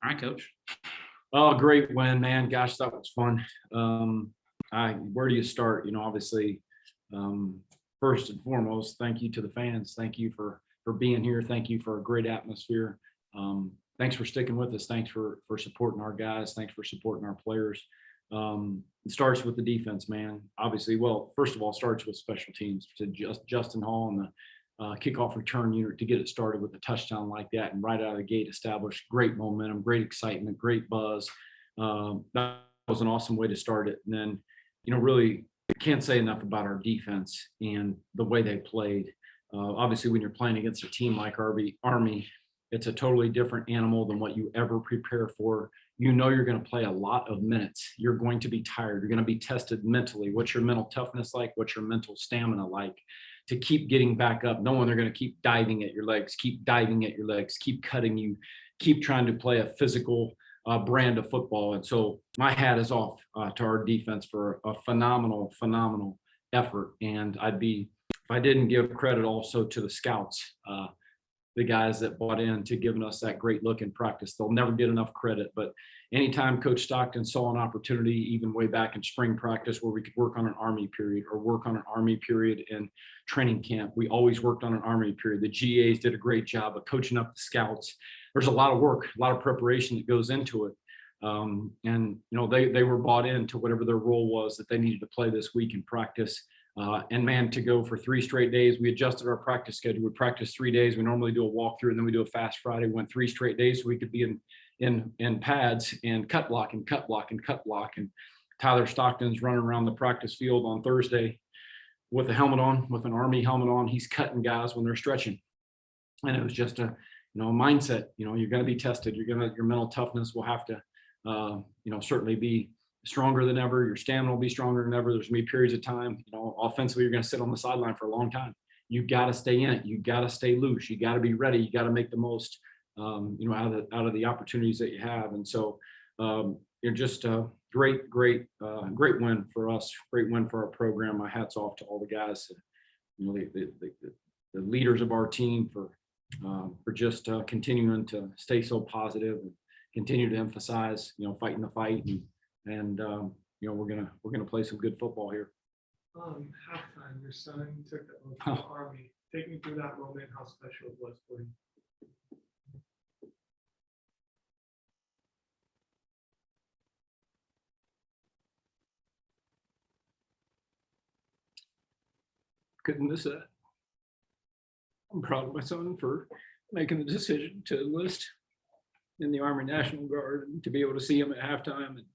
All right, Coach. Oh, great win, man. Gosh, that was fun. Where do you start? Obviously, um, first and foremost, thank you to the fans. Thank you for being here. Thank you for a great atmosphere. Thanks for sticking with us. Thanks for supporting our guys. Thanks for supporting our players. It starts with the defense, man. Obviously, well, first of all, it starts with special teams. To Justin Hall and the kickoff return unit to get it started with a touchdown like that, and right out of the gate establish great momentum, great excitement, great buzz. That was an awesome way to start it. And then, really can't say enough about our defense and the way they played. Obviously, when you're playing against a team like Army, it's a totally different animal than what you ever prepare for. You're going to play a lot of minutes. You're going to be tired. You're going to be tested mentally. What's your mental toughness like? What's your mental stamina like to keep getting back up, knowing they're going to keep diving at your legs, keep cutting you, keep trying to play a physical brand of football. And so my hat is off to our defense for a phenomenal effort. And if I didn't give credit also to the scouts, the guys that bought into giving us that great look in practice. They'll never get enough credit, but anytime Coach Stockton saw an opportunity, even way back in spring practice, where we could work on an Army period or work on an Army period in training camp, we always worked on an Army period. The GAs did a great job of coaching up the scouts. There's a lot of work, a lot of preparation that goes into it. And they were bought into whatever their role was that they needed to play this week in practice. And man, to go for 3 straight days, we adjusted our practice schedule. We practice 3 days. We normally do a walkthrough, and then we do a fast Friday. We went 3 straight days so we could be in pads and cut block. And Tyler Stockton's running around the practice field on Thursday with a helmet on, with an Army helmet on. He's cutting guys when they're stretching. And it was just a mindset. You're going to be tested. Your mental toughness will have to certainly be stronger than ever. Your stamina will be stronger than ever. There's gonna be periods of time, offensively, you're gonna sit on the sideline for a long time. You got to stay in it. You got to stay loose. You got to be ready. You got to make the most, out of the opportunities that you have. And so, you're just a great win for us. Great win for our program. My hat's off to all the guys, the leaders of our team for just continuing to stay so positive and continue to emphasize, fighting the fight. And we're gonna play some good football here. Halftime, your son took the oath to the Army. Take me through that moment, how special it was for you. Couldn't miss that. I'm proud of my son for making the decision to enlist in the Army National Guard and to be able to see him at halftime. And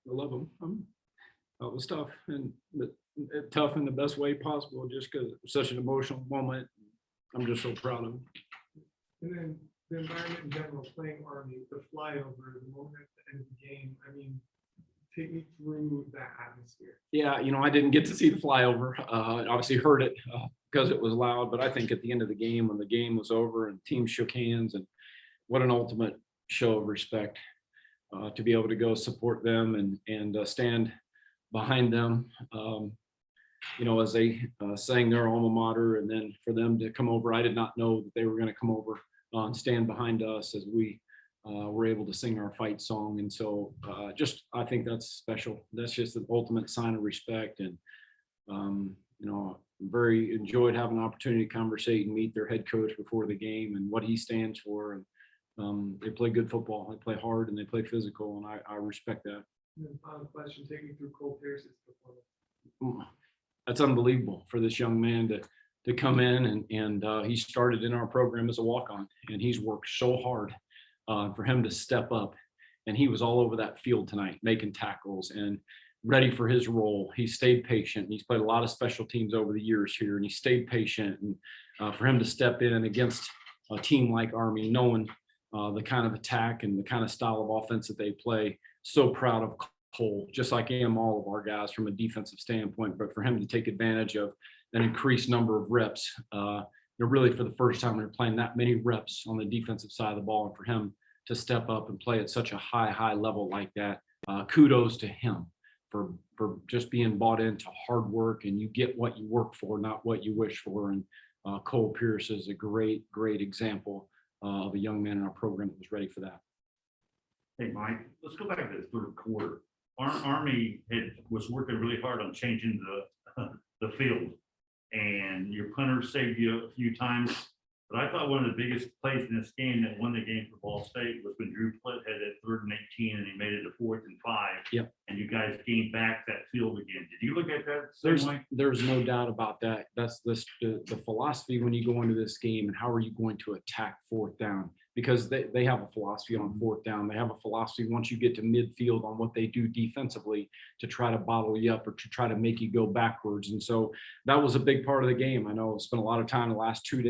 I love him. That was tough, but tough in the best way possible, just because it was such an emotional moment. I'm just so proud of him. And then the environment in general, playing Army, the flyover, the moment at the end of the game. I mean, take me through that atmosphere. Yeah, I didn't get to see the flyover. I obviously heard it because it was loud, but I think at the end of the game, when the game was over and teams shook hands, and what an ultimate show of respect. To be able to go support them and stand behind them, as they sang their alma mater, and then for them to come over. I did not know that they were going to come over and stand behind us as we were able to sing our fight song. And so I think that's special. That's just the ultimate sign of respect. And, very enjoyed having an opportunity to conversate and meet their head coach before the game and what he stands for. And they play good football. They play hard and they play physical, and I respect that. And then final question, take me through Pearce's performance. That's unbelievable for this young man to come in and he started in our program as a walk-on, and he's worked so hard for him to step up, and he was all over that field tonight, making tackles and ready for his role. He stayed patient. He's played a lot of special teams over the years here, and he stayed patient. And for him to step in against a team like Army, knowing the kind of attack and the kind of style of offense that they play. So proud of Cole, just like I am all of our guys from a defensive standpoint, but for him to take advantage of an increased number of reps, really for the first time they're playing that many reps on the defensive side of the ball, and for him to step up and play at such a high level like that, kudos to him for just being bought into hard work, and you get what you work for, not what you wish for. And Cole Pearce is a great example of a young man in our program that was ready for that. Hey, Mike, let's go back to the third quarter. Our Army was working really hard on changing the field, and your punter saved you a few times. But I thought one of the biggest plays in this game that won the game for Ball State was when Drew Plitt had that 3rd and 18 and he made it a 4th and 5. Yep. And you guys gained back that field again. Did you look at that same way? There's no doubt about that. That's the philosophy when you go into this game, and how are you going to attack 4th down? Because they have a philosophy on 4th down. They have a philosophy once you get to midfield on what they do defensively to try to bottle you up or to try to make you go backwards. And so that was a big part of the game. I know I spent a lot of time the last 2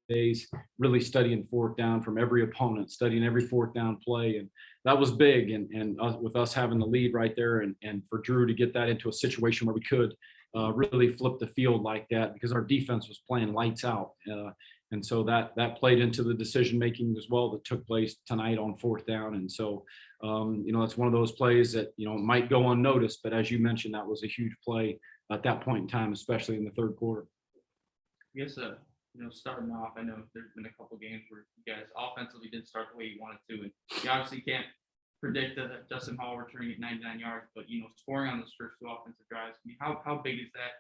days really studying 4th down from every opponent, studying every 4th down play. And that was big. And with us having the lead right there, and for Drew to get that into a situation where we could really flip the field like that, because our defense was playing lights out. And so that played into the decision making as well that took place tonight on 4th down. And so, it's one of those plays that, might go unnoticed, but as you mentioned, that was a huge play at that point in time, especially in the 3rd quarter. I guess, starting off, I know there's been a couple games where you guys offensively didn't start the way you wanted to, and you obviously can't predict Justin Hall returning at 99 yards, but, scoring on those first 2 offensive drives, I mean, how big is that?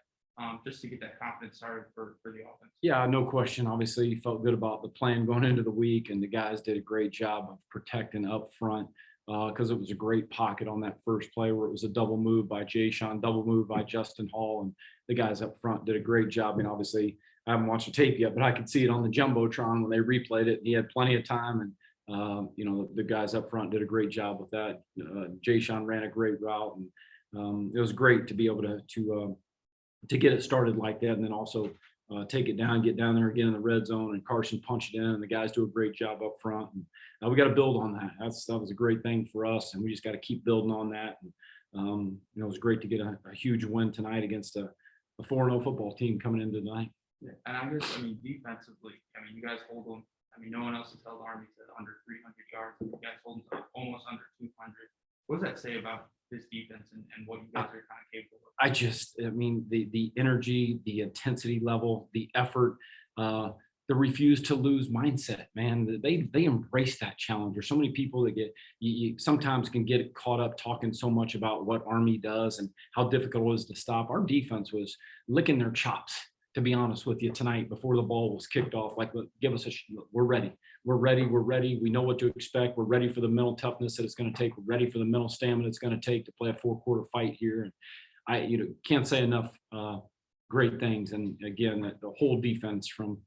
Just to get that confidence started for the offense. Yeah, no question. Obviously, you felt good about the plan going into the week, and the guys did a great job of protecting up front because it was a great pocket on that first play where it was a double move by Jay-Sean, double move by Justin Hall, and the guys up front did a great job. I mean, obviously, I haven't watched the tape yet, but I could see it on the Jumbotron when they replayed it. He had plenty of time, and the guys up front did a great job with that. Jay-Sean ran a great route, and it was great to be able to get it started like that, and then also take it down, get down there again in the red zone, and Carson punched it in, and the guys do a great job up front. And we got to build on that. That was a great thing for us, and we just got to keep building on that. And, it was great to get a huge win tonight against a 4-0 football team coming into tonight. Yeah. And I guess, defensively, you guys hold them. No one else has held Army to under 300 yards. You guys hold them to almost under 200. What does that say about this defense and what you guys are kind of capable of? The energy, the intensity level, the effort, the refuse to lose mindset, man, they embrace that challenge. There's so many people that you sometimes can get caught up talking so much about what Army does and how difficult it is to stop. Our defense was licking their chops, to be honest with you, tonight before the ball was kicked off. Like, give us we're ready. We're ready. We're ready. We know what to expect. We're ready for the mental toughness that it's going to take. We're ready for the mental stamina it's going to take to play a 4-quarter fight here. And I, can't say enough great things. And again, the whole defense from,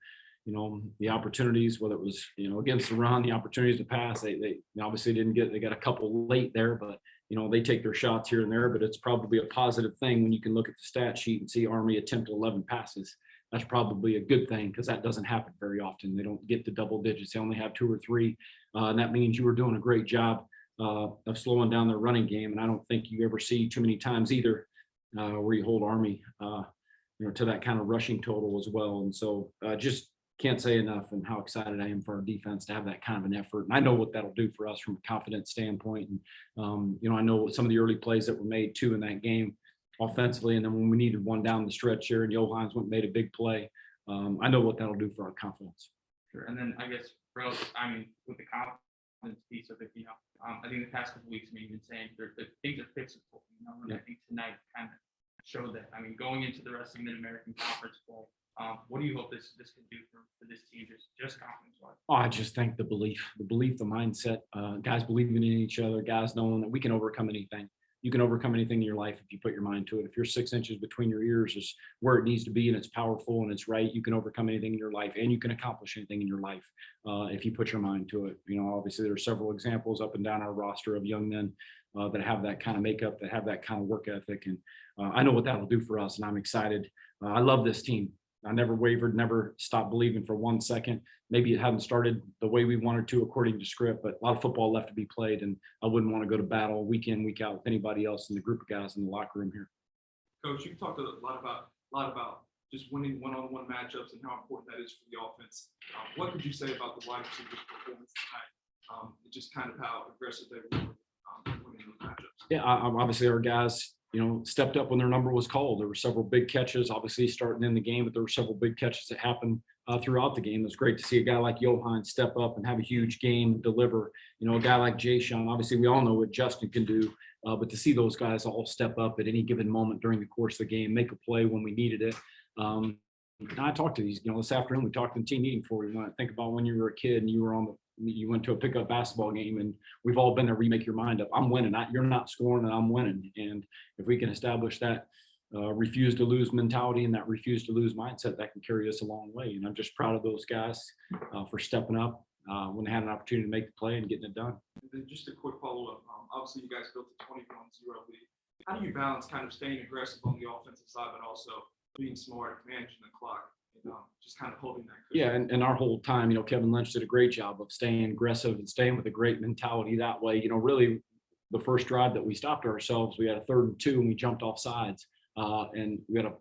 the opportunities, whether it was, against the run, the opportunities to pass, they obviously they got a couple late there, but, they take their shots here and there, but it's probably a positive thing when you can look at the stat sheet and see Army attempt 11 passes. That's probably a good thing, because that doesn't happen very often. They don't get to double digits. They only have 2 or 3. And that means you were doing a great job of slowing down their running game. And I don't think you ever see too many times either where you hold Army, to that kind of rushing total as well. And so just can't say enough and how excited I am for our defense to have that kind of an effort. And I know what that'll do for us from a confidence standpoint. And, I know some of the early plays that were made too in that game offensively. And then when we needed one down the stretch here and Johans went and made a big play, I know what that'll do for our confidence. Sure. And then I guess, with the confidence piece of it, I think the past couple of weeks, you've been saying that things are fixable, and I think tonight kind of showed that. Going into the rest of the Mid-American Conference play, what do you hope this can do for this team, just confidence-wise? Oh, I just think the belief, the mindset, guys believing in each other, guys knowing that we can overcome anything. You can overcome anything in your life if you put your mind to it. If you're 6 inches between your ears is where it needs to be and it's powerful and it's right, you can overcome anything in your life, and you can accomplish anything in your life if you put your mind to it. Obviously there are several examples up and down our roster of young men that have that kind of makeup, that have that kind of work ethic. And I know what that'll do for us, and I'm excited. I love this team. I never wavered, never stopped believing for 1 second. Maybe it hadn't started the way we wanted to according to script, but a lot of football left to be played, and I wouldn't want to go to battle week in, week out with anybody else in the group of guys in the locker room here. Coach, you talked a lot about just winning one-on-one matchups and how important that is for the offense. What could you say about the wide receivers' performance tonight? Just kind of how aggressive they were winning those matchups. Yeah, obviously our guys, stepped up when their number was called. There were several big catches, obviously starting in the game, but there were several big catches that happened throughout the game. It was great to see a guy like Johan step up and have a huge game and deliver. A guy like Jay Sean, obviously we all know what Justin can do, but to see those guys all step up at any given moment during the course of the game, make a play when we needed it. And I talked to these, this afternoon, we talked in team meeting before we went. Think about when you were a kid and you went to a pickup basketball game, and we've all been there. We make your mind up. I'm winning. You're not scoring, and I'm winning. And if we can establish that refuse to lose mentality and that refuse to lose mindset, that can carry us a long way. And I'm just proud of those guys for stepping up when they had an opportunity to make the play and getting it done. And then just a quick follow-up. Obviously, you guys built a 21-0 lead. How do you balance kind of staying aggressive on the offensive side, but also being smart, managing the clock, just kind of holding that cushion? Yeah, and our whole time, Kevin Lynch did a great job of staying aggressive and staying with a great mentality that way. Really, the first drive that we stopped ourselves, we had a 3rd and 2, and we jumped off sides. And we had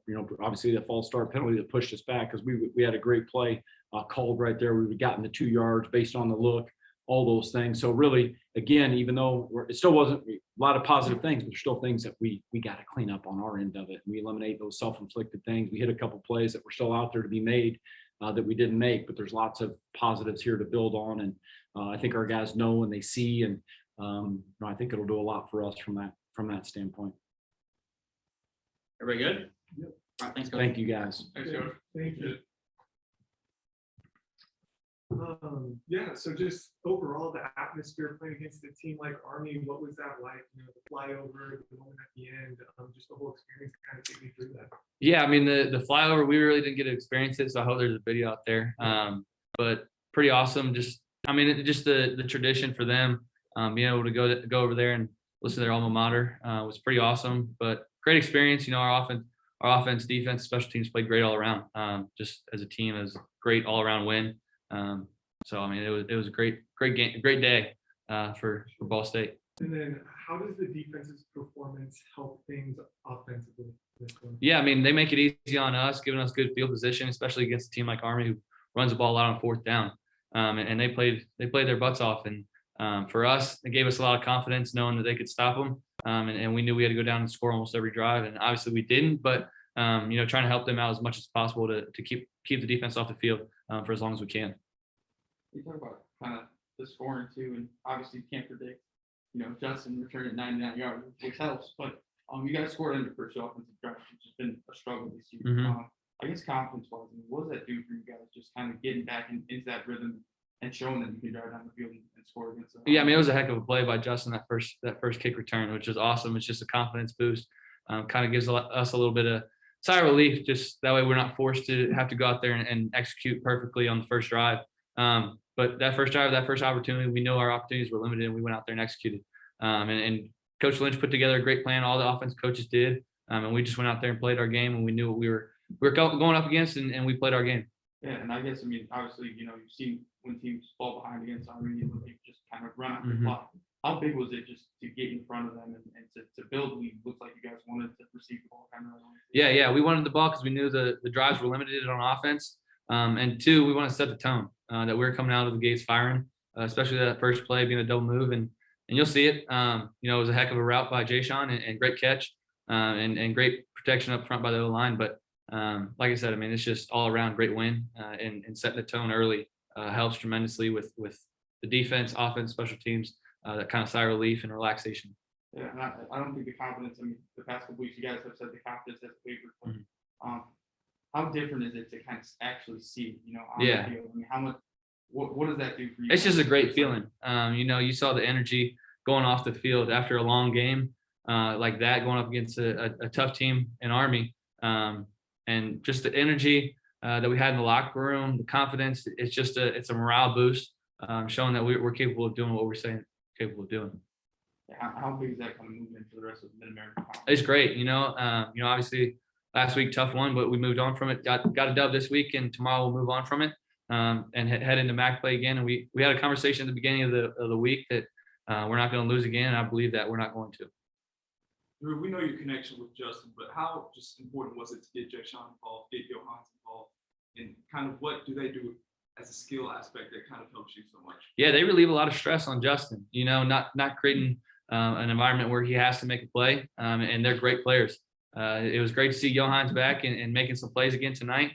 obviously the false start penalty that pushed us back because we had a great play called right there. We would have gotten the 2 yards based on the look, all those things. So really, again, even though it still wasn't a lot of positive things, but there's still things that we got to clean up on our end of it. We eliminate those self-inflicted things. We hit a couple plays that were still out there to be made that we didn't make, but there's lots of positives here to build on. And I think our guys know and they see, and I think it'll do a lot for us from that standpoint. Everybody good? Yep. All right, thanks, Coach. Thank you, guys. Thanks, Coach. Thank you. Yeah, so just overall, the atmosphere playing against a team like Army, what was that like? The flyover, the moment at the end, just the whole experience, kind of take me through that. Yeah, I mean, the flyover, we really didn't get to experience it, so I hope there's a video out there. But pretty awesome. Just the tradition for them, being able to go over there and listen to their alma mater was pretty awesome. But great experience. Our offense, defense, special teams played great all around. Just as a team, it was a great all around win. So I mean, it was a great game, a great day for Ball State. And then how does the defense's performance help things offensively? Yeah, I mean, they make it easy on us, giving us good field position, especially against a team like Army who runs the ball out on 4th down. And they played their butts off. And for us, it gave us a lot of confidence knowing that they could stop them. And we knew we had to go down and score almost every drive. And obviously we didn't, but trying to help them out as much as possible to keep the defense off the field for as long as we can. You talk about kind of the scoring too, and obviously you can't predict, Justin returned at 99 yards, which helps, but you guys scored under Pearce offensive drive, which has been a struggle this year. Mm-hmm. I guess confidence-wise, what does that do for you guys, just kind of getting back into that rhythm and showing that you can drive down the field and score against them? Yeah, I mean, it was a heck of a play by Justin, that first kick return, which was awesome. It's just a confidence boost. Kind of gives us a little bit of sigh of relief, just that way we're not forced to have to go out there and execute perfectly on the first drive. But that first drive, that first opportunity, we know our opportunities were limited, and we went out there and executed. And Coach Lynch put together a great plan. All the offense coaches did, and we just went out there and played our game, and we knew what we were going up against, and we played our game. Yeah, and I guess, obviously, you've seen when teams fall behind against Army, they just kind of run out the clock. How big was it just to get in front of them and to build? It looks like you guys wanted to receive the ball kind of. Yeah, we wanted the ball because we knew the drives were limited on offense. And 2, we want to set the tone that we're coming out of the gates firing, especially that first play being a double move. And you'll see it. It was a heck of a route by Jay Sean and great catch and great protection up front by the O-line. But like I said, it's just all around great win and setting the tone early helps tremendously with the defense, offense, special teams, that kind of sigh of relief and relaxation. Yeah, and I don't think the confidence, the past couple weeks, you guys have said the confidence has wavered. But, how different is it to kind of actually see, on the field? How much, what does that do for you? It's just a great feeling. You saw the energy going off the field after a long game like that, going up against a tough team in Army. And just the energy that we had in the locker room, the confidence, it's a morale boost, showing that we're capable of doing what we're saying capable of doing. How big is that kind of movement for the rest of the Mid-American Conference? It's great. Obviously last week, tough one, but we moved on from it. Got a dub this week, and tomorrow we'll move on from it and head into MAC play again. And we had a conversation at the beginning of the week that we're not going to lose again. And I believe that we're not going to. Drew, we know your connection with Justin, but how just important was it to get Jay Sean involved, get Johan involved, and kind of what do they do as a skill aspect that kind of helps you so much? Yeah, they relieve a lot of stress on Justin, not creating an environment where he has to make a play, and they're great players. It was great to see Johan's back and making some plays again tonight.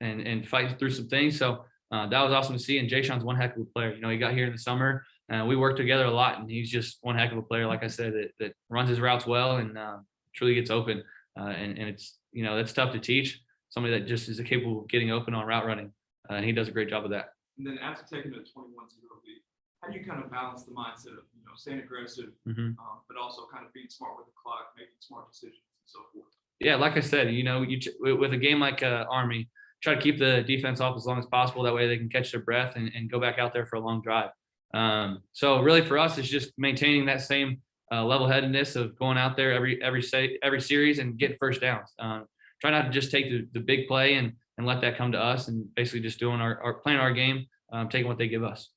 and fight through some things. So that was awesome to see. And Jay Sean's one heck of a player. You know, he got here in the summer. We worked together a lot, and he's just one heck of a player. Like I said, that runs his routes well and truly gets open. And it's, you know, that's tough to teach somebody that just is capable of getting open on route running. And he does a great job of that. And then after taking the 21-0 lead, how do you kind of balance the mindset of, you know, staying aggressive, but also kind of being smart with the clock, making smart decisions and so forth? Yeah, like I said, you know, with a game like Army, try to keep the defense off as long as possible. That way they can catch their breath and go back out there for a long drive. So really for us, it's just maintaining that same level-headedness of going out there every series and getting first downs. Try not to just take the big play and let that come to us, and basically just doing playing our game, taking what they give us.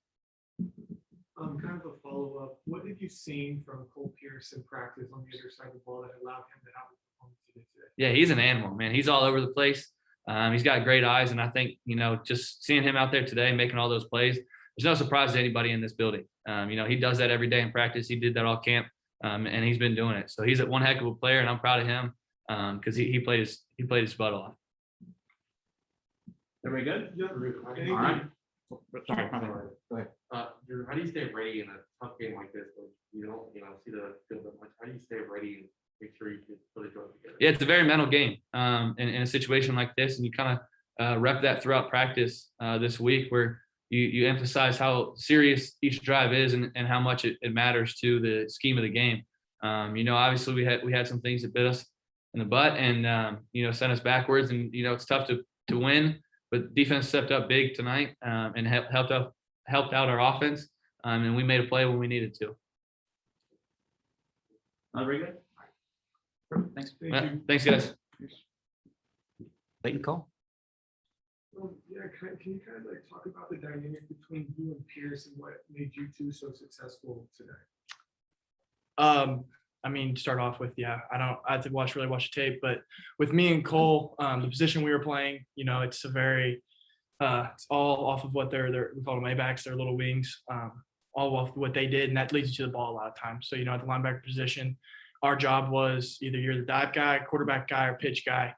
Kind of a follow-up. What have you seen from Cole Pearce in practice on the other side of the ball that allowed him to have the performance he did today? Yeah, he's an animal, man. He's all over the place. He's got great eyes, and I think, you know, just seeing him out there today making all those plays, there's no surprise to anybody in this building. You know, he does that every day in practice. He did that all camp, and he's been doing it. So he's one heck of a player, and I'm proud of him because he played his butt off. Everybody good? Yeah. All right. Sorry. Go ahead. Drew, how do you stay ready in a tough game like this? When you don't, see the field that much. How do you stay ready and make sure you can really throw it together? Yeah, it's a very mental game in a situation like this, and you kind of rep that throughout practice this week, where you emphasize how serious each drive is and how much it matters to the scheme of the game. You know, obviously we had some things that bit us in the butt and you know, sent us backwards, and you know, it's tough to win, but defense stepped up big tonight and helped out our offense, and we made a play when we needed to. Very good. Thanks. Thanks, guys. Clayton Coll. Yeah, can you kind of like talk about the dynamic between you and Pearce and what made you two so successful today? I mean, start off with, I have to really watch the tape, but with me and Cole, the position we were playing, you know, it's a very, it's all off of what we call them A-backs, they're little wings, all off of what they did, and that leads you to the ball a lot of times. So, you know, at the linebacker position, our job was either you're the dive guy, quarterback guy, or pitch guy.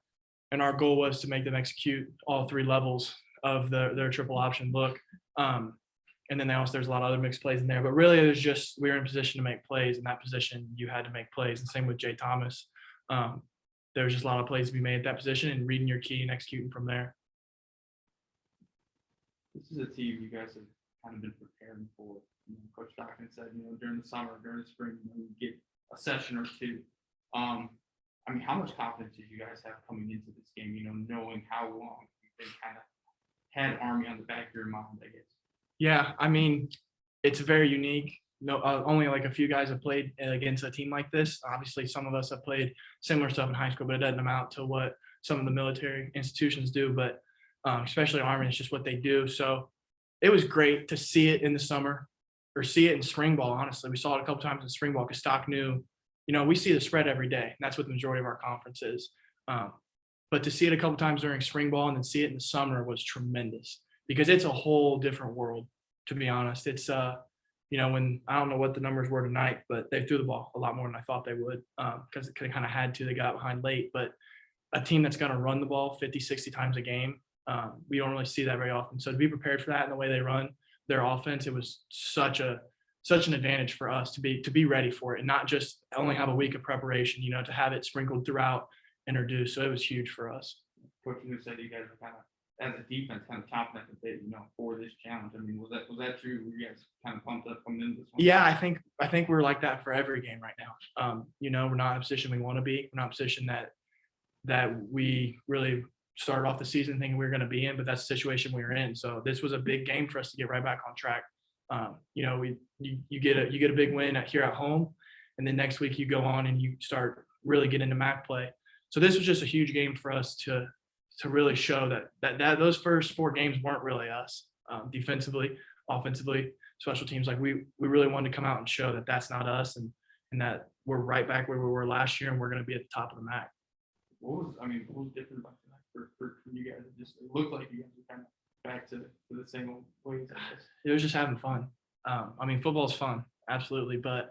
And our goal was to make them execute all three levels of their triple option look. And then there's a lot of other mixed plays in there. But really, it was just we were in position to make plays. In that position, you had to make plays. And same with Jay Thomas. There was just a lot of plays to be made at that position and reading your key and executing from there. This is a team you guys have kind of been preparing for. You know, Coach Stockton said, you know, during the summer, during the spring, you know, you get a session or two. I mean, how much confidence did you guys have coming into this game, you know, knowing how long you've been kind of had Army on the back of your mind, I guess? Yeah, I mean, it's very unique. No, only like a few guys have played against a team like this. Obviously, some of us have played similar stuff in high school, but it doesn't amount to what some of the military institutions do. But especially Army, it's just what they do. So it was great to see it in the summer or see it in spring ball. Honestly, we saw it a couple times in spring ball because Stock knew, you know, we see the spread every day. And that's what the majority of our conference is. But to see it a couple times during spring ball and then see it in the summer was tremendous because it's a whole different world, to be honest. It's, you know, when I don't know what the numbers were tonight, but they threw the ball a lot more than I thought they would because it kind of had to. They got behind late. But a team that's going to run the ball 50, 60 times a game, we don't really see that very often. So to be prepared for that and the way they run their offense, it was such an advantage for us to be ready for it and not just only have a week of preparation, you know, to have it sprinkled throughout, introduced. So it was huge for us. Coach Neu said you guys were kind of, as a defense, kind of confident that they, you know, for this challenge. I mean, was that true? Were you guys kind of pumped up coming into this one? Yeah, I think we're like that for every game right now. You know, we're not in a position we want to be. We're not in a position that we really started off the season thinking we were going to be in, but that's the situation we were in. So this was a big game for us to get right back on track. You know, you get a big win here at home, and then next week you go on and you start really getting into MAC play. So this was just a huge game for us to really show that those first four games weren't really us, defensively, offensively, special teams. Like we really wanted to come out and show that that's not us and that we're right back where we were last year and we're going to be at the top of the MAC. What was different about tonight for you guys? It looked like you guys were kind of back to the same old ways, I guess. It was just having fun. I mean, football is fun, absolutely, but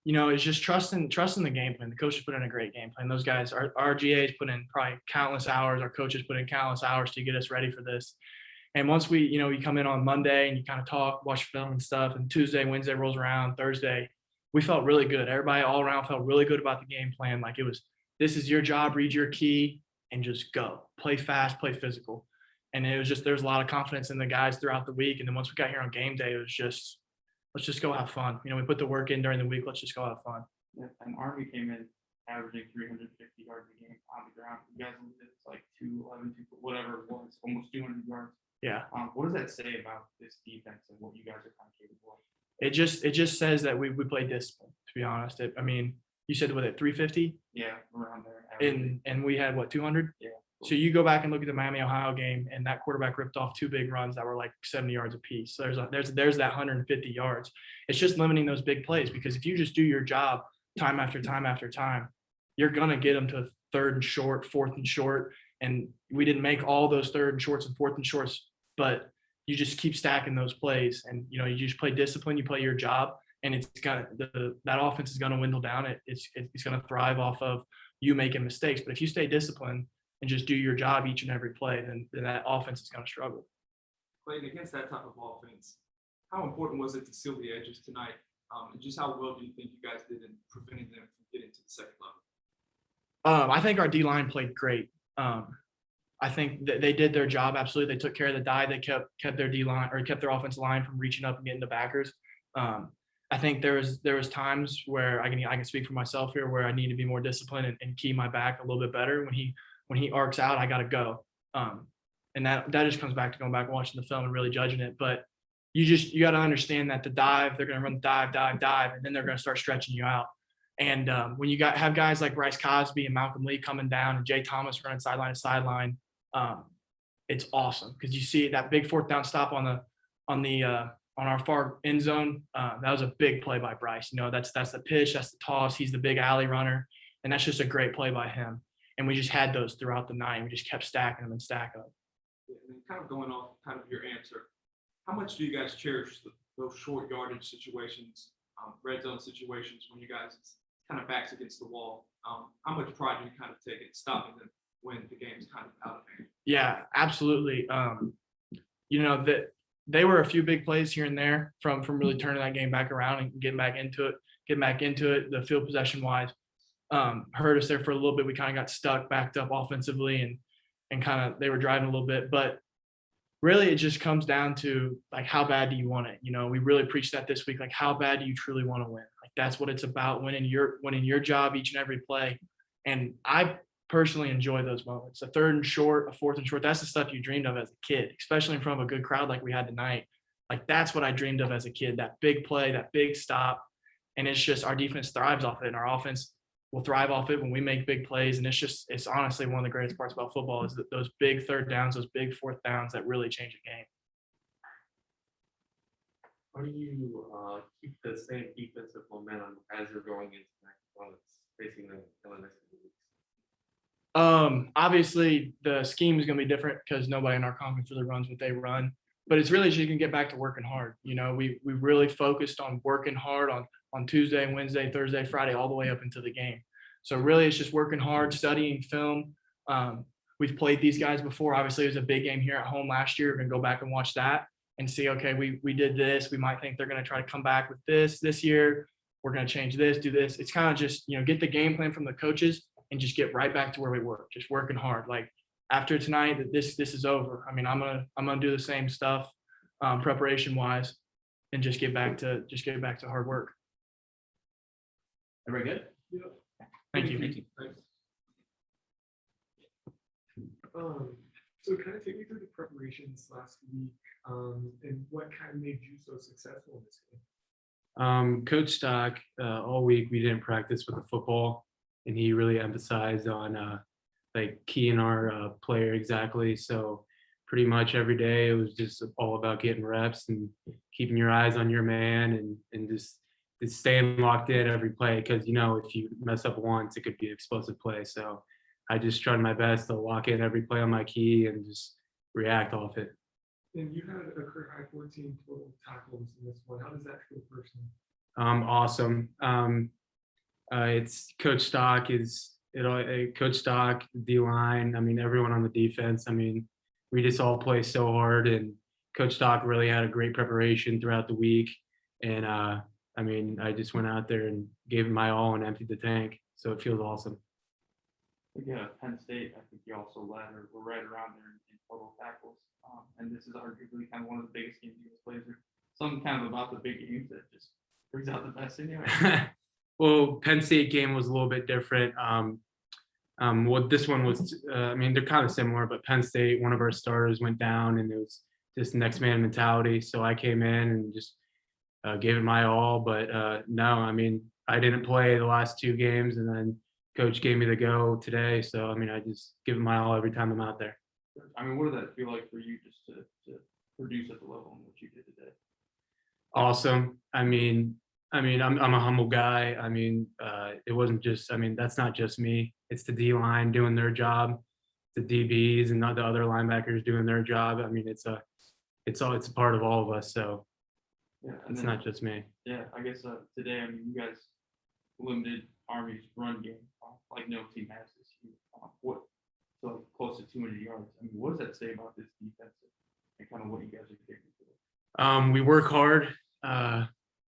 it's just trusting the game plan. The coaches put in a great game plan. Those guys, our GAs put in probably countless hours. Our coaches put in countless hours to get us ready for this. And once we come in on Monday and you kind of talk, watch film and stuff, and Tuesday, Wednesday rolls around, Thursday, we felt really good. Everybody all around felt really good about the game plan. Like this is your job, read your key and just go. Play fast, play physical. And it was just, there's a lot of confidence in the guys throughout the week. And then once we got here on game day, it was just, let's just go have fun. We put the work in during the week. Let's just go have fun. Yeah, and Army came in averaging 350 yards a game on the ground. You guys did like 211, whatever it was, almost 200 yards. Yeah. What does that say about this defense and what you guys are kind of capable of? It just says that we play discipline, to be honest. You said what, at 350? Yeah, around there. And we had what, 200? Yeah. So you go back and look at the Miami, Ohio game, and that quarterback ripped off 2 big runs that were like 70 yards apiece. So there's that 150 yards. It's just limiting those big plays, because if you just do your job time after time after time, you're gonna get them to 3rd and short, 4th and short. And we didn't make all those 3rd and shorts and 4th and shorts, but you just keep stacking those plays, and you just play discipline, you play your job, and it's gonna that offense is gonna dwindle down. It's gonna thrive off of you making mistakes. But if you stay disciplined and just do your job each and every play, then that offense is gonna struggle. Clayton, against that type of offense, how important was it to seal the edges tonight? And just how well do you think you guys did in preventing them from getting to the second level? I think our D-line played great. I think that they did their job. Absolutely. They took care of the dive. They kept their D-line, or kept their offensive line from reaching up and getting the backers. I think there was times where I can speak for myself here, where I need to be more disciplined and key my back a little bit better. When he arcs out, I got to go. And that just comes back to going back and watching the film and really judging it. But you got to understand that the dive, they're going to run the dive, and then they're going to start stretching you out. And when you have guys like Bryce Cosby and Malcolm Lee coming down and Jay Thomas running sideline to sideline, it's awesome, because you see that big 4th down stop on our far end zone. That was a big play by Bryce. That's the pitch, that's the toss. He's the big alley runner, and that's just a great play by him. And we just had those throughout the night. We just kept stacking them and stack up. And then kind of going off kind of your answer, how much do you guys cherish those short yardage situations, red zone situations, when you guys kind of backs against the wall? How much pride do you kind of take in stopping them when the game's kind of out of hand? Yeah, absolutely. That they were a few big plays here and there from really turning that game back around and getting back into it. The field possession wise hurt us there for a little bit. We kind of got stuck, backed up offensively, and kind of they were driving a little bit. But really, it just comes down to, like, how bad do you want it? We really preached that this week. Like, how bad do you truly want to win? Like, that's what it's about, winning your job each and every play. And I personally enjoy those moments. A 3rd and short, a 4th and short. That's the stuff you dreamed of as a kid, especially in front of a good crowd like we had tonight. Like, that's what I dreamed of as a kid, that big play, that big stop. And it's just, our defense thrives off it, and our offense will thrive off it when we make big plays. And it's honestly one of the greatest parts about football, is that those big 3rd downs, those big 4th downs that really change a game. How do you keep the same defensive momentum as you're going into next one that's facing them in the next few weeks? Obviously the scheme is going to be different, because nobody in our conference really runs what they run, but it's really just, you can get back to working hard. We really focused on working hard on Tuesday, Wednesday, Thursday, Friday, all the way up into the game. So really it's just working hard, studying film. We've played these guys before. Obviously it was a big game here at home last year. We're going to go back and watch that and see, okay, we did this. We might think they're going to try to come back with this year. We're going to change this, do this. It's kind of just, get the game plan from the coaches and just get right back to where we were, just working hard. Like, after tonight, this is over. I mean, I'm gonna do the same stuff, preparation wise, and just get back to hard work. Everybody good? Yeah. Thank you. Thanks. So kind of take me through the preparations last week, and what kind of made you so successful in this game? Coach Stock, all week we didn't practice with the football, and he really emphasized on like keying our player exactly. So pretty much every day it was just all about getting reps and keeping your eyes on your man and just staying locked in every play, because if you mess up once, it could be an explosive play. So I just tried my best to lock in every play on my key and just react off it. And you had a career high 14 total tackles in this one. How does that feel personally? Awesome. It's Coach Stock Coach Stock, D-line. I mean, everyone on the defense. I mean, we just all play so hard, and Coach Stock really had a great preparation throughout the week. And I mean, I just went out there and gave it my all and emptied the tank. So it feels awesome. Yeah, Penn State, I think you also led or were right around there in total tackles. And this is arguably kind of one of the biggest games you guys played through. Something kind of about the big games that just brings out the best in you. Well, Penn State game was a little bit different. What this one was, I mean, they're kind of similar, but Penn State, one of our starters went down, and it was just next man mentality. So I came in and just gave it my all. But no, I mean, I didn't play the last 2 games, and then Coach gave me the go today. So I mean, I just give it my all every time I'm out there. I mean, what did that feel like for you just to produce at the level in which you did today? Awesome. I mean, I'm a humble guy. I mean, it wasn't just. I mean, that's not just me. It's the D line doing their job, the DBs and not the other linebackers doing their job. I mean, it's a part of all of us. So Yeah, and it's then, not just me. yeah, I guess today, I mean, you guys limited Army's run game, like no team has this year. So close to 200 yards. I mean, what does that say about this defense and kind of what you guys are capable of? We work hard.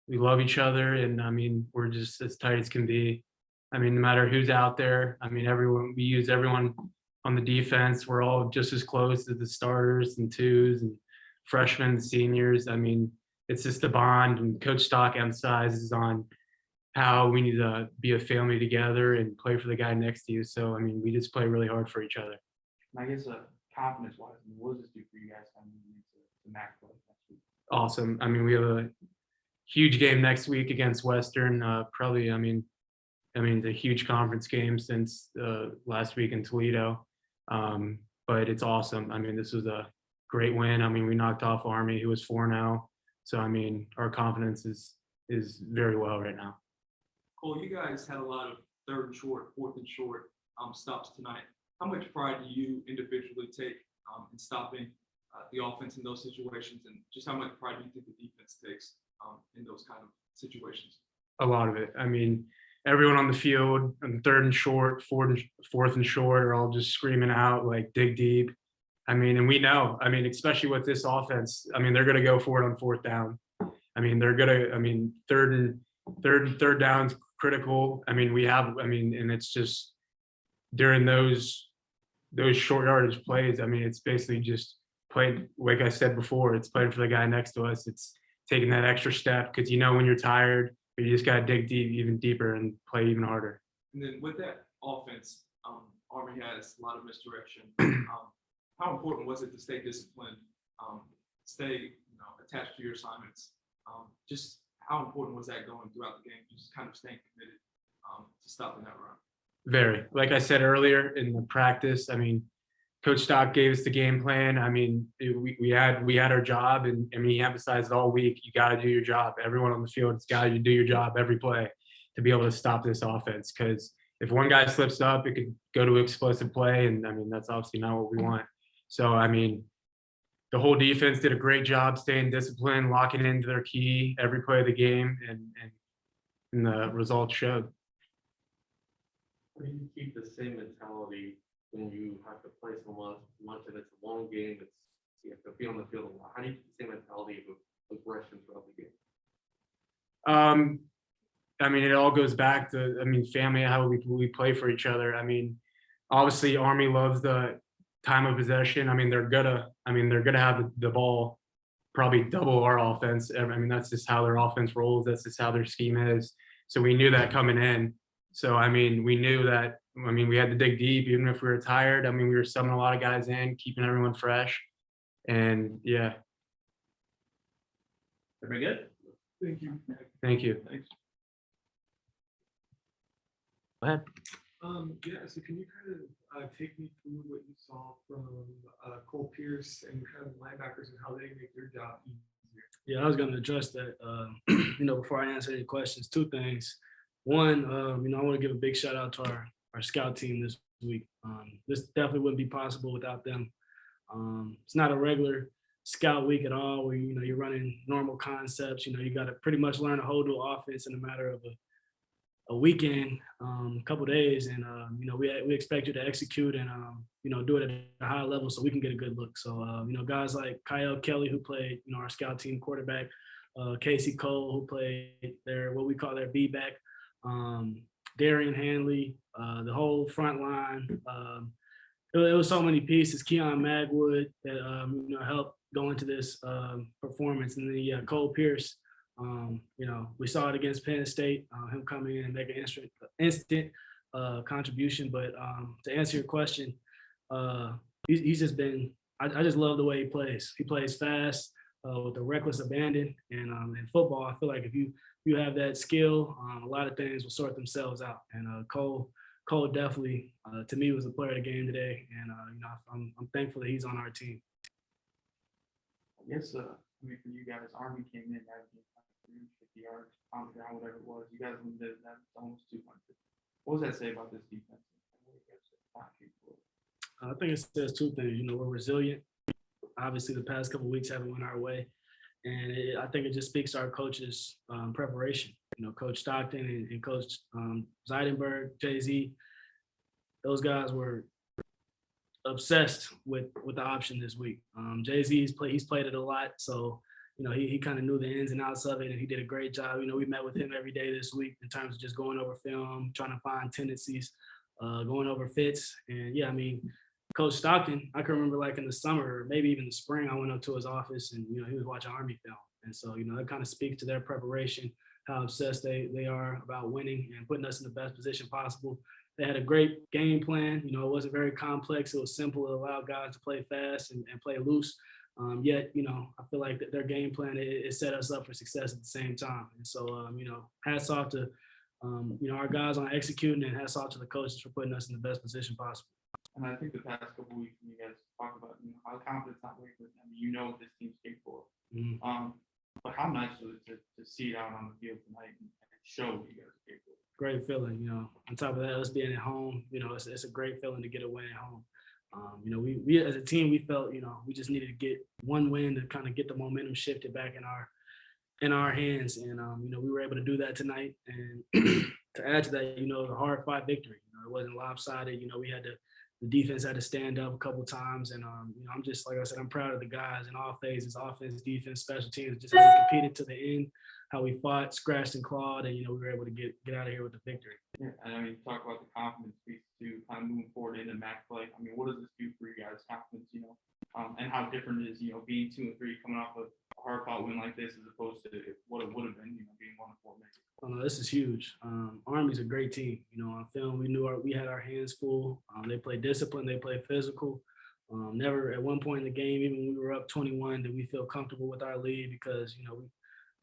We love each other, and I mean, we're just as tight as can be. I mean, no matter who's out there, I mean, we use everyone on the defense. We're all just as close as the starters and twos and freshmen, and seniors. I mean, it's just a bond, and Coach Stock emphasizes on how we need to be a family together and play for the guy next to you. So, I mean, we just play really hard for each other. And I guess confidence-wise, I mean, what does this do for you guys coming into MAC play next week? Awesome. I mean, we have a huge game next week against Western. Probably, I mean, the huge conference game since last week in Toledo. But it's awesome. I mean, this was a great win. I mean, we knocked off Army, who was 4-0. So, I mean, our confidence is very well right now. Cole, you guys had a lot of 3rd and short, 4th and short stops tonight. How much pride do you individually take in stopping the offense in those situations, and just how much pride do you think the defense takes in those kind of situations? A lot of it. I mean, everyone on the field on 3rd and short, 4th and short are all just screaming out like dig deep. I mean, and we know. I mean, especially with this offense. I mean, they're going to go for it on 4th down. I mean, they're going to. I mean, third down's critical. I mean, and it's just during those short yardage plays. I mean, it's basically just playing, like I said before, it's playing for the guy next to us. It's taking that extra step because you know when you're tired, but you just got to dig deep, even deeper, and play even harder. And then with that offense, Army has a lot of misdirection. How important was it to stay disciplined, stay attached to your assignments? Just how important was that going throughout the game? Just kind of staying committed to stopping that run. Very. Like I said earlier in the practice, I mean, Coach Stock gave us the game plan. I mean, we had our job, and I mean, he emphasized all week, you got to do your job. Everyone on the field has got to do your job every play to be able to stop this offense. Because if one guy slips up, it could go to explosive play, and I mean, that's obviously not what we want. So, I mean, the whole defense did a great job staying disciplined, locking into their key every play of the game, and the results showed. How do you keep the same mentality when you have to play so much and it's a long game? You have to be on the field a lot. How do you keep the same mentality of aggression throughout the game? I mean, it all goes back to, I mean, family, how we play for each other. I mean, obviously Army loves the time of possession. I mean, they're gonna have the ball probably double our offense. I mean, that's just how their offense rolls. That's just how their scheme is. So we knew that coming in. So, I mean, we knew that, I mean, we had to dig deep, even if we were tired. I mean, we were subbing a lot of guys in, keeping everyone fresh. And yeah. Very good. Thank you. Thank you. Thanks. Go ahead. Yeah, so can you kind of take me through what you saw from Cole Pearce and kind of linebackers and how they make their job easier? Yeah, I was going to address that. Before I answer any questions, 2 things. One, I want to give a big shout out to our scout team this week. This definitely wouldn't be possible without them. It's not a regular scout week at all, where, you know, you're running normal concepts. You know, you got to pretty much learn a whole new offense in a matter of a weekend, a couple days. And, you know, we expect you to execute and, you know, do it at a high level so we can get a good look. So, you know, guys like Kyle Kelly, who played, you know, our scout team quarterback, Casey Cole, who played what we call their B-back, Darian Hanley, the whole front line. It was so many pieces. Keon Magwood that, you know, helped go into this performance. And then, Cole Pearce. You know, we saw it against Penn State, him coming in and make an instant contribution. But to answer your question, he's just been, I just love the way he plays. He plays fast with a reckless abandon. And in football, I feel like if you have that skill, a lot of things will sort themselves out. And Cole definitely, to me, was the player of the game today. And, you know, I'm thankful that he's on our team. I guess, I mean, for you guys, Army came in, averaging 350 yards on the ground, whatever it was. You guys limited that to almost 200. What does that say about this defense? I think it says two things. You know, we're resilient. Obviously, the past couple of weeks haven't went our way. And I think it just speaks to our coaches' preparation. You know, Coach Stockton and Coach Zeidenberg, Jay-Z, those guys were obsessed with the option this week. Jay-Z, he's played it a lot. So, you know, he kind of knew the ins and outs of it, and he did a great job. You know, we met with him every day this week in terms of just going over film, trying to find tendencies, going over fits. And, yeah, I mean, Coach Stockton, I can remember like in the summer, or maybe even the spring, I went up to his office and, you know, he was watching Army film. And so, you know, that kind of speaks to their preparation, how obsessed they are about winning and putting us in the best position possible. They had a great game plan. You know, it wasn't very complex. It was simple. It allowed guys to play fast and play loose. Yet, you know, I feel like their game plan, it set us up for success at the same time. And so, you know, hats off to, you know, our guys on executing, and hats off to the coaches for putting us in the best position possible. And I think the past couple of weeks, you guys talk about, you know, how confidence not wavering. I mean, you know what this team's capable of. Mm-hmm. But how nice was it to see it out on the field tonight and show what you guys are capable of? Great feeling, you know. On top of that, us being at home, you know, it's a great feeling to get a win at home. You know, we as a team, we felt, you know, we just needed to get one win to kind of get the momentum shifted back in our hands, and you know, we were able to do that tonight. And to add to that, you know, the hard fought victory. You know, it wasn't lopsided. You know, the defense had to stand up a couple times, and you know, I'm just, like I said, I'm proud of the guys in all phases: offense, defense, special teams. Just how we competed to the end, how we fought, scratched and clawed, and you know, we were able to get out of here with the victory. Yeah, and I mean, talk about the confidence piece too, kind of moving forward into MAC play. I mean, what does this do for you guys' confidence? You know, and how different it is, you know, being 2-3 coming off of a hard-fought win like this, as opposed to what it would have been, you know, being 1-4 maybe. Oh, no, this is huge. Army's a great team. You know, on film, we had our hands full. They play discipline. They play physical. Never at one point in the game, even when we were up 21, did we feel comfortable with our lead, because, you know,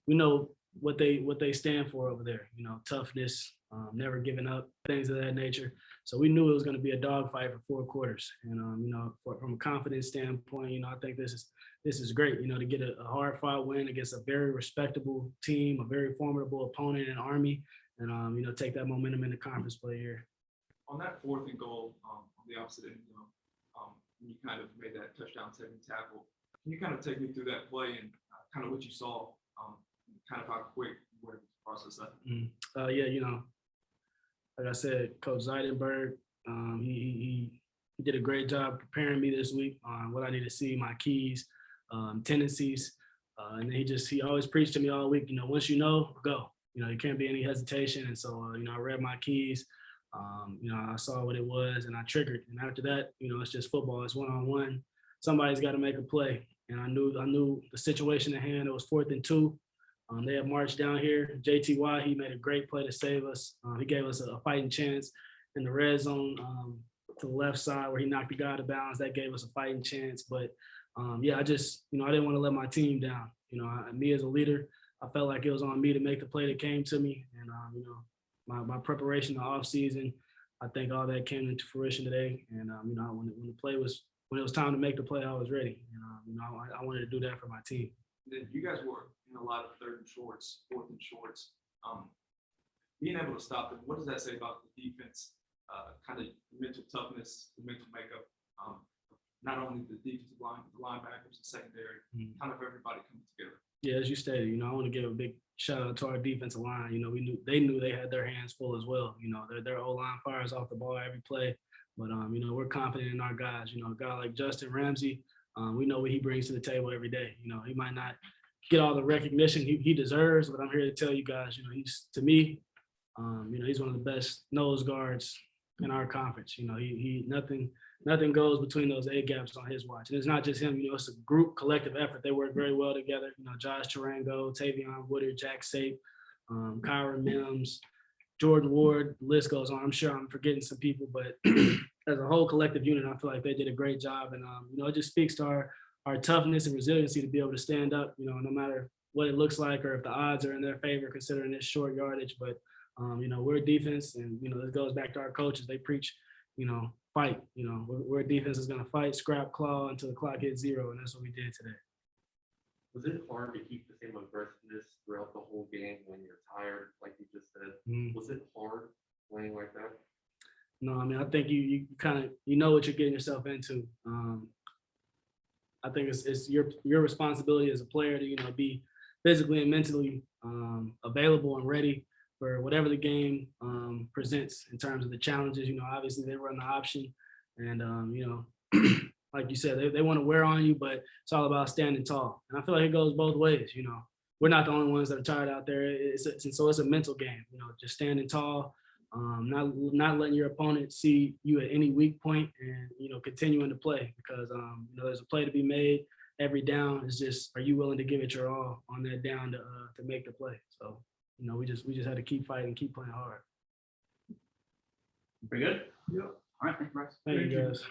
we know what they stand for over there. You know, toughness, never giving up, things of that nature. So we knew it was going to be a dogfight for 4 quarters. And you know, from a confidence standpoint, you know, I think this is great. You know, to get a hard-fought win against a very respectable team, a very formidable opponent in Army, and you know, take that momentum into conference play here. On that 4th and goal, on the opposite end, you know, you kind of made that touchdown-saving tackle. Can you kind of take me through that play and kind of what you saw, kind of how quick you were able to process that? Yeah, you know, like I said, Coach Zeidenberg, he did a great job preparing me this week on what I need to see, my keys, tendencies. And then he always preached to me all week, you know, once you know, go. You know, there can't be any hesitation. And so, you know, I read my keys. You know, I saw what it was and I triggered. And after that, you know, it's just football. It's one-on-one. Somebody's got to make a play. And I knew the situation at hand. It was 4th and 2. They had marched down here. JTY, he made a great play to save us. He gave us a fighting chance in the red zone to the left side where he knocked the guy out of bounds. That gave us a fighting chance. But yeah, I just, you know, I didn't want to let my team down. You know, me as a leader, I felt like it was on me to make the play that came to me. And, you know, my preparation the off season, I think all that came into fruition today. And, you know, when it was time to make the play, I was ready. And, you know, I wanted to do that for my team. Then you guys were in a lot of 3rd and shorts, 4th and shorts. Being able to stop them, what does that say about the defense, kind of mental toughness, the mental makeup, not only the defensive line, but the linebackers and secondary, Mhm. kind of everybody coming together. Yeah, as you stated, I want to give a big shout out to our defensive line. They knew they had their hands full as well. Their O-line fires off the ball every play, but we're confident in our guys. A guy like Justin Ramsey, we know what he brings to the table every day. He might not get all the recognition he deserves, but I'm here to tell you guys, he's to me, he's one of the best nose guards in our conference. He nothing goes between those A gaps on his watch. And it's not just him, it's a group collective effort. They work very well together. Josh Tarango, Tavion Woodard, Jack Sape, Kyron Mims, Jordan Ward, the list goes on. I'm sure I'm forgetting some people, but as a whole collective unit, I feel like they did a great job. And, it just speaks to our toughness and resiliency to be able to stand up, no matter what it looks like or if the odds are in their favor, considering this short yardage. But, we're a defense, and, this goes back to our coaches. They preach, fight. We're a defense is going to fight, scrap, claw until the clock hits 0, and that's what we did today. Was it hard to keep the same aggressiveness throughout the whole game when you're tired, like you just said? Mhm. Was it hard playing like that? No, I mean, I think you kind of, know what you're getting yourself into. I think it's your responsibility as a player to, be physically and mentally available and ready for whatever the game presents in terms of the challenges. Obviously they run the option, and like you said, they want to wear on you, but it's all about standing tall. And I feel like it goes both ways. We're not the only ones that are tired out there. So it's a mental game. Just standing tall, not letting your opponent see you at any weak point, and continuing to play, because there's a play to be made every down. It's just, are you willing to give it your all on that down to make the play? So we just had to keep fighting, keep playing hard. Pretty good? Yeah. All right, thank you, Bryce. Thank you, guys.